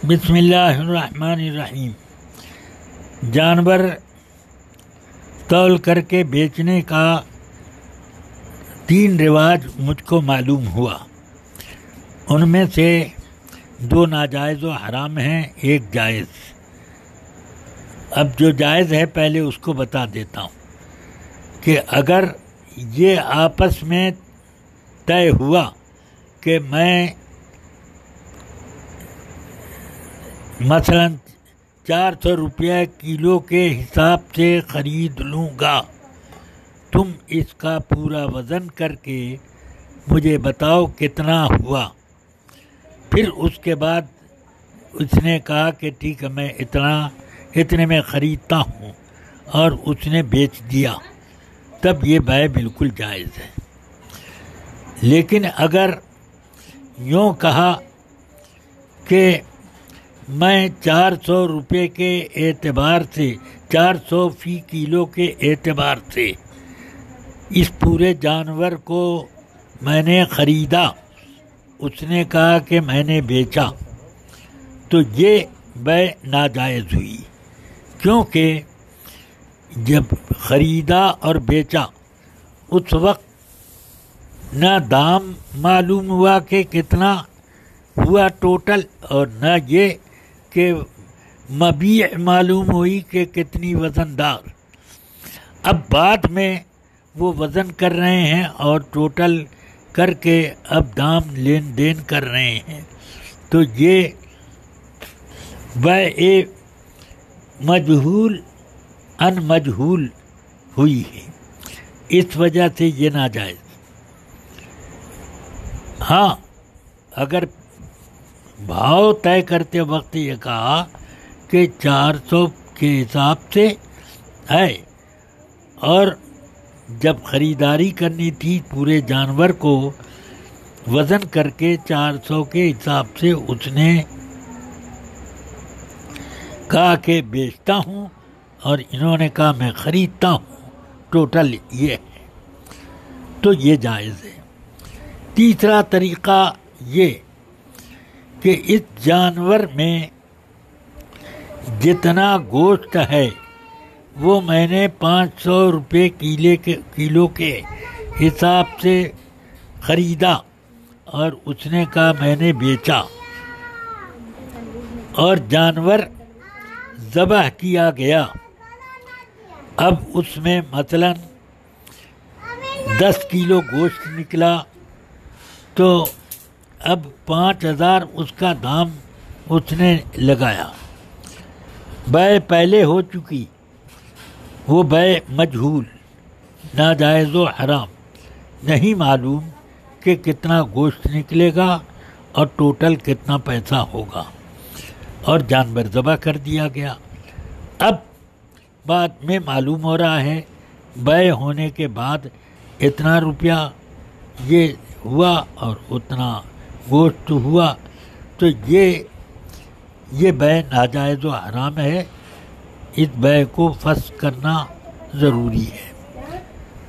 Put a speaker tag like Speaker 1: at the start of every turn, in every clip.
Speaker 1: بسم اللہ الرحمن الرحیم۔ جانور تول کر کے بیچنے کا 3 رواج مجھ کو معلوم ہوا، ان میں سے 2 ناجائز و حرام ہیں، 1 جائز۔ اب جو جائز ہے پہلے اس کو بتا دیتا ہوں کہ اگر یہ آپس میں طے ہوا کہ میں مثلاً 400 روپیہ کلو کے حساب سے خرید لوں گا، تم اس کا پورا وزن کر کے مجھے بتاؤ کتنا ہوا۔ پھر اس کے بعد اس نے کہا کہ ٹھیک ہے میں اتنے میں خریدتا ہوں، اور اس نے بیچ دیا، تب یہ بیع بالکل جائز ہے۔ لیکن اگر یوں کہا کہ میں 400 روپے کے اعتبار سے 400 فی کلو کے اعتبار سے اس پورے جانور کو میں نے خریدا، اس نے کہا کہ میں نے بیچا، تو یہ بیع ناجائز ہوئی، کیونکہ جب خریدا اور بیچا اس وقت نہ دام معلوم ہوا کہ کتنا ہوا ٹوٹل، اور نہ یہ کہ مبیع معلوم ہوئی کہ کتنی وزن دار۔ اب بعد میں وہ وزن کر رہے ہیں اور ٹوٹل کر کے اب دام لین دین کر رہے ہیں، تو یہ بیع مجہول ان مجہول ہوئی ہے، اس وجہ سے یہ ناجائز۔ ہاں، اگر بھاؤ طے کرتے وقت یہ کہا کہ 400 کے حساب سے ہے، اور جب خریداری کرنی تھی پورے جانور کو وزن کر کے 400 کے حساب سے اس نے کہا کہ بیچتا ہوں، اور انہوں نے کہا میں خریدتا ہوں، ٹوٹل یہ ہے، تو یہ جائز ہے۔ تیسرا طریقہ یہ کہ اس جانور میں جتنا گوشت ہے وہ میں نے 500 روپے کلو کے حساب سے خریدا، اور اس نے کہا میں نے بیچا، اور جانور ذبح کیا گیا۔ اب اس میں مثلاً 10 کلو گوشت نکلا، تو اب 5000 اس کا دام اس نے لگایا، بیع پہلے ہو چکی، وہ بیع مجہول، ناجائز و حرام، نہیں معلوم کہ کتنا گوشت نکلے گا اور ٹوٹل کتنا پیسہ ہوگا، اور جانور ذبح کر دیا گیا۔ اب بعد میں معلوم ہو رہا ہے بیع ہونے کے بعد اتنا روپیہ یہ ہوا اور اتنا گوشت ہوا، تو یہ بیع ناجائز و حرام ہے، اس بیع کو فسخ کرنا ضروری ہے۔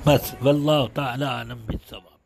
Speaker 1: بس واللہ تعالی اعلم بالصواب۔